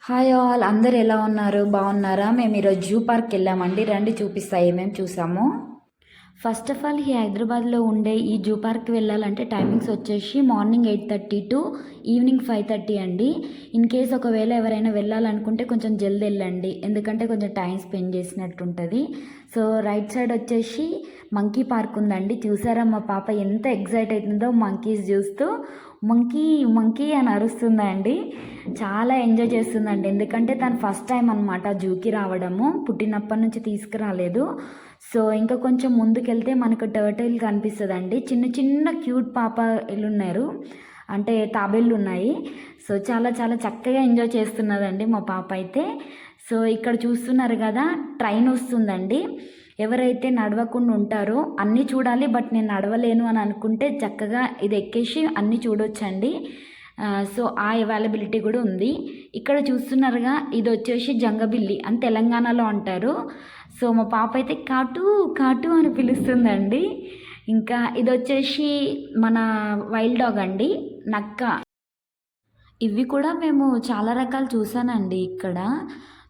Hi all, అందరు ఎలా ఉన్నారు? బాగున్నారా? మేము ఈరోజు జూ పార్క్ వెళ్ళామండి. రండి చూపిస్తా ఏమేమి చూసాము. ఫస్ట్ ఆఫ్ ఆల్ ఈ హైదరాబాద్లో ఉండే ఈ జూ పార్క్ వెళ్ళాలంటే టైమింగ్స్ వచ్చేసి మార్నింగ్ 8:30 టు ఈవినింగ్ 5:30 అండి. ఇన్ కేస్ ఒకవేళ ఎవరైనా వెళ్ళాలనుకుంటే కొంచెం జల్ది వెళ్ళండి, ఎందుకంటే కొంచెం టైం స్పెండ్ చేసినట్టు ఉంటుంది. సో రైట్ సైడ్ వచ్చేసి మంకీ పార్క్ ఉందండి. చూసారా మా పాప ఎంత ఎగ్జైట్ అవుతుందో మంకీస్ చూస్తూ. మంకీ మంకీ అని అరుస్తుందండి. చాలా ఎంజాయ్ చేస్తుందండి, ఎందుకంటే తను ఫస్ట్ టైం అనమాట జూకి రావడము. పుట్టినప్పటి నుంచి తీసుకురాలేదు. సో ఇంకా కొంచెం ముందుకెళ్తే మనకు టర్టిల్ కనిపిస్తుందండి. చిన్న చిన్న క్యూట్ పాపలు ఉన్నారు, అంటే తాబేళ్ళు ఉన్నాయి. సో చాలా చాలా చక్కగా ఎంజాయ్ చేస్తున్నదండి మా పాప అయితే. సో ఇక్కడ చూస్తున్నారు కదా, ట్రైన్ వస్తుందండి. ఎవరైతే నడవకుండా ఉంటారో అన్నీ చూడాలి, బట్ నేను నడవలేను అని అనుకుంటే చక్కగా ఇది ఎక్కేసి అన్నీ చూడొచ్చండి. సో ఆ అవైలబిలిటీ కూడా ఉంది. ఇక్కడ చూస్తున్నారుగా, ఇది వచ్చేసి జంగబిల్లి అని తెలంగాణలో అంటారు. సో మా పాప అయితే కాటు కాటు అని పిలుస్తుందండి. ఇంకా ఇది వచ్చేసి మన వైల్డ్ డాగ్ అండి, నక్క. ఇవి కూడా మేము చాలా రకాలు చూసానండి ఇక్కడ.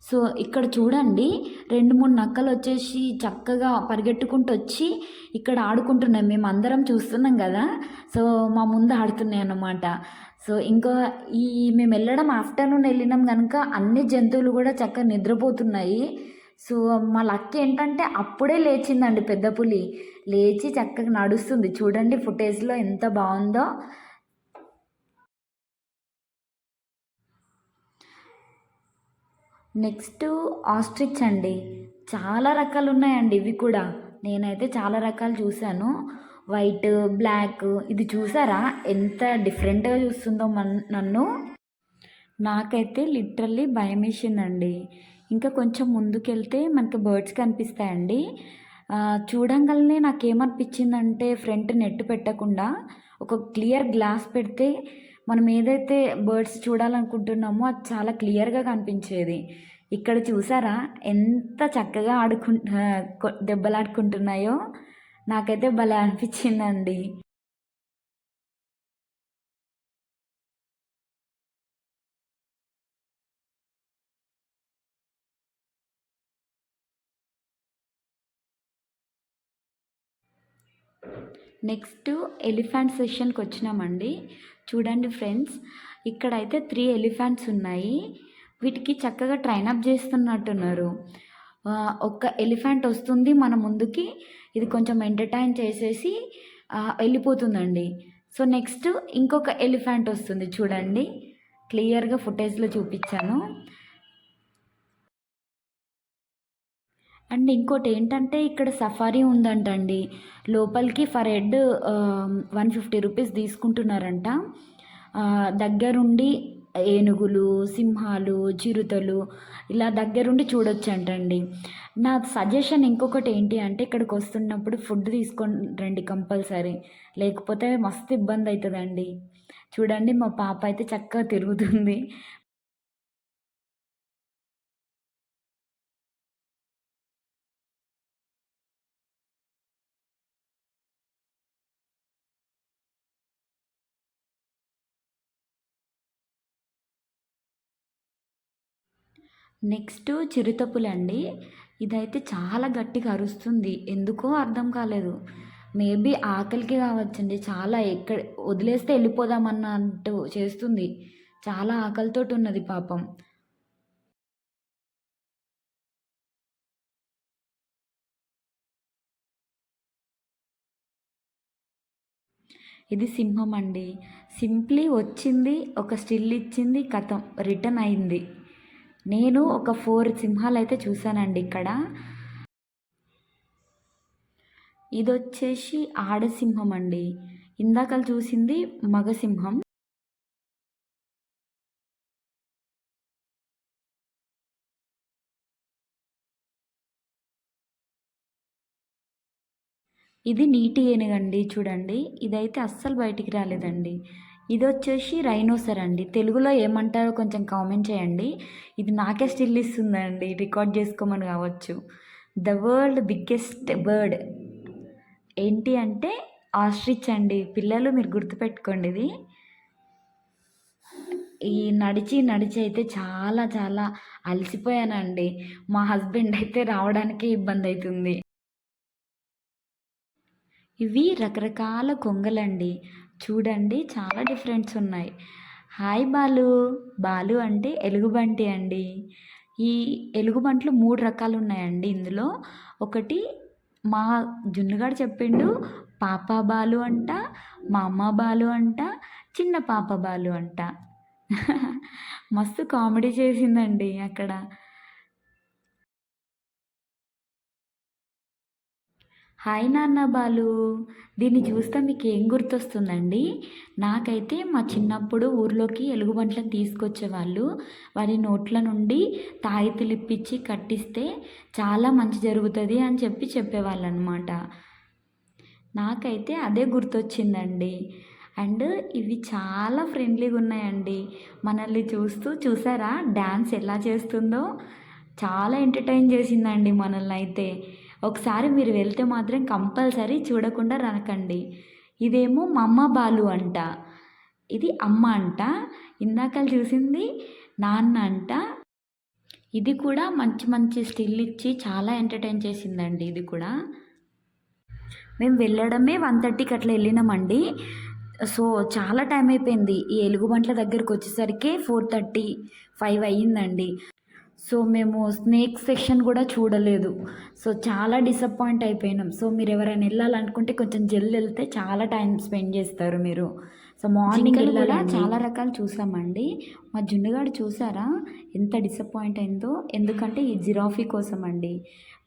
సో ఇక్కడ చూడండి, 2-3 నక్కలు వచ్చేసి చక్కగా పరిగెట్టుకుంటూ వచ్చి ఇక్కడ ఆడుకుంటున్నాయి. మేము అందరం చూస్తున్నాం కదా, సో మా ముందు ఆడుతున్నాయి అన్నమాట. సో ఇంకా మేము వెళ్ళడం ఆఫ్టర్నూన్ వెళ్ళినాం కనుక అన్ని జంతువులు కూడా చక్కగా నిద్రపోతున్నాయి. సో మా లక్ ఏంటంటే అప్పుడే లేచిందండి పెద్ద పులి. లేచి చక్కగా నడుస్తుంది. చూడండి ఫుటేజ్లో ఎంత బాగుందో. నెక్స్ట్ ఆస్ట్రిచ్ అండి. చాలా రకాలు ఉన్నాయండి ఇవి కూడా. నేనైతే చాలా రకాలు చూశాను. White, black. ఇది చూసారా ఎంత డిఫరెంట్గా చూస్తుందో నన్ను. నాకైతే లిటరల్లీ భయం వేసిందండి. ఇంకా కొంచెం ముందుకెళ్తే మనకి బర్డ్స్ కనిపిస్తాయండి. చూడంగానే నాకేమనిపించిందంటే ఫ్రంట్ నెట్ పెట్టకుండా ఒక క్లియర్ గ్లాస్ పెడితే మనం ఏదైతే బర్డ్స్ చూడాలనుకుంటున్నామో అది చాలా క్లియర్గా కనిపించేది. ఇక్కడ చూసారా ఎంత చక్కగా దెబ్బలాడుకుంటున్నాయో. నాకైతే భలే అనిపించిందండి. నెక్స్ట్ ఎలిఫెంట్ సెషన్కి వచ్చినామండి. చూడండి ఫ్రెండ్స్, ఇక్కడైతే 3 ఎలిఫెంట్స్ ఉన్నాయి. వీటికి చక్కగా ట్రైనప్ చేస్తున్నట్టున్నారు. ఒక ఎలిఫెంట్ వస్తుంది మన ముందుకి, ఇది కొంచెం ఎంటర్టైన్ చేసేసి వెళ్ళిపోతుందండి. సో నెక్స్ట్ ఇంకొక ఎలిఫెంట్ వస్తుంది, చూడండి క్లియర్గా ఫుటేజ్లో చూపించాను. అండ్ ఇంకోటి ఏంటంటే ఇక్కడ సఫారీ ఉందంటండి. లోపలికి ఫర్ హెడ్ 150 రూపీస్ తీసుకుంటున్నారంట. దగ్గరుండి ఏనుగులు, సింహాలు, చిరుతలు ఇలా దగ్గరుండి చూడొచ్చంటండి. నా సజెషన్ ఇంకొకటి ఏంటి అంటే, ఇక్కడికి వస్తున్నప్పుడు ఫుడ్ తీసుకొని రండి కంపల్సరీ, లేకపోతే మస్తు ఇబ్బంది అవుతుందండి. చూడండి మా పాప అయితే చక్కగా తిరుగుతుంది. నెక్స్ట్ చిరుతపులండి. ఇదైతే చాలా గట్టిగా అరుస్తుంది, ఎందుకో అర్థం కాలేదు. మేబీ ఆకలికి కావచ్చండి. చాలా వదిలేస్తే వెళ్ళిపోదామన్నట్టు చేస్తుంది. చాలా ఆకలితో ఉన్నది పాపం. ఇది సింహం అండి. సింప్లీ వచ్చింది, ఒక స్టిల్ ఇచ్చింది, కథం రిటర్న్ అయింది. నేను ఒక 4 సింహాలు అయితే చూశానండి ఇక్కడ. ఇది వచ్చేసి ఆడసింహం అండి. ఇందాక చూసింది మగసింహం. ఇది నీటి ఏనుగండి. చూడండి ఇదైతే అస్సలు బయటికి రాలేదండి. ఇది వచ్చేసి రైనోసర్ అండి. తెలుగులో ఏమంటారో కొంచెం కామెంట్ చేయండి. ఇది నాకే స్టిల్ ఇస్తుందండి, రికార్డ్ చేసుకోమని కావచ్చు. ద వరల్డ్ బిగ్గెస్ట్ బర్డ్ ఏంటి అంటే ఆస్ట్రిచ్ అండి. పిల్లలు మీరు గుర్తుపెట్టుకోండి ఇది. ఈ నడిచి నడిచి అయితే చాలా చాలా అలసిపోయానండి. మా హస్బెండ్ అయితే రావడానికే ఇబ్బంది అవుతుంది. ఇవి రకరకాల కొంగలండి. చూడండి చాలా డిఫరెంట్స్ ఉన్నాయి. హాయ్ బాలు. బాలు అంటే ఎలుగుబంటి అండి. ఈ ఎలుగుబంట్లు 3 రకాలు ఉన్నాయండి ఇందులో. ఒకటి మా జున్నుగాడు చెప్పిండు పాప బాలు అంట, మా అమ్మ బాలు అంట, చిన్న పాప బాలు అంట. మస్తు కామెడీ చేసిందండి అక్కడ. హాయ్ నాన్న బాలు. దీన్ని చూస్తే మీకు ఏం గుర్తొస్తుందండి? నాకైతే మా చిన్నప్పుడు ఊర్లోకి ఎలుగుబంట్లను తీసుకొచ్చేవాళ్ళు. వారి నోట్ల నుండి తాయెత్తులు ఇప్పించి కట్టిస్తే చాలా మంచి జరుగుతుంది అని చెప్పేవాళ్ళు అనమాట. నాకైతే అదే గుర్తొచ్చిందండి. అండ్ ఇవి చాలా ఫ్రెండ్లీగా ఉన్నాయండి. మనల్ని చూసారా డ్యాన్స్ ఎలా చేస్తుందో? చాలా ఎంటర్టైన్ చేసిందండి మనల్ని అయితే. ఒకసారి మీరు వెళ్తే మాత్రం కంపల్సరీ చూడకుండా రాకండి. ఇదేమో మా అమ్మ బాలు అంట, ఇది అమ్మ అంట, ఇందాక చూసింది నాన్న అంట. ఇది కూడా మంచి మంచి స్టిల్ ఇచ్చి చాలా ఎంటర్టైన్ చేసిందండి. ఇది కూడా మేము వెళ్ళడమే 1:30కి అట్లా వెళ్ళినామండి. సో చాలా టైం అయిపోయింది. ఈ ఎలుగుబంట్ల దగ్గరికి వచ్చేసరికి 4:30, 5 అయ్యిందండి. సో మేము స్నేక్ సెక్షన్ కూడా చూడలేదు. సో చాలా డిసప్పాయింట్ అయిపోయినాం. సో మీరు ఎవరైనా వెళ్ళాలనుకుంటే కొంచెం జల్ది వెళ్తే చాలా టైం స్పెండ్ చేస్తారు మీరు. సో మార్నింగ్ కూడా చాలా రకాలు చూసామండి. మా జున్నుగాడు చూసారా ఎంత డిసప్పాయింట్ అయిందో? ఎందుకంటే ఈ జిరాఫీ కోసం అండి.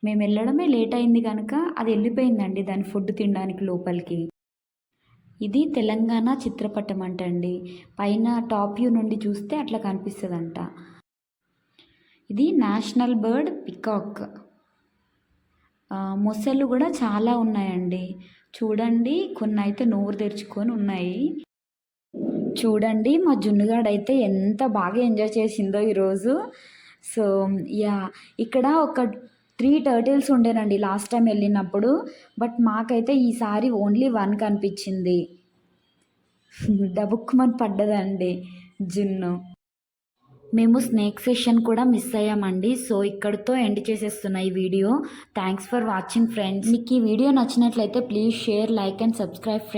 మేము వెళ్ళడమే లేట్ అయింది కనుక అది వెళ్ళిపోయిందండి దాని ఫుడ్ తినడానికి లోపలికి. ఇది తెలంగాణ చిత్రపటం అంటండి. పైన టాప్ వ్యూ నుండి చూస్తే అట్లా కనిపిస్తుందంట. ఇది నేషనల్ బర్డ్ పికాక్. మొసళ్ళు కూడా చాలా ఉన్నాయండి. చూడండి కొన్ని అయితే నోరు తెరుచుకొని ఉన్నాయి. చూడండి మా జున్నుగాడైతే ఎంత బాగా ఎంజాయ్ చేసిందో ఈరోజు. సో యా, ఇక్కడ ఒక 3 టర్టిల్స్ ఉండేనండి లాస్ట్ టైం వెళ్ళినప్పుడు. బట్ మాకైతే ఈసారి ఓన్లీ 1 కనిపించింది. డబుక్కుమని పడ్డదండి జున్ను. మేము స్నేక్ సెషన్ కూడా మిస్ అయ్యామండి. సో ఇక్కడితో ఎండ్ చేసేస్తున్నా ఈ video. Thanks for watching friends. మీకు ఈ వీడియో నచ్చినట్లయితే please share, like and subscribe.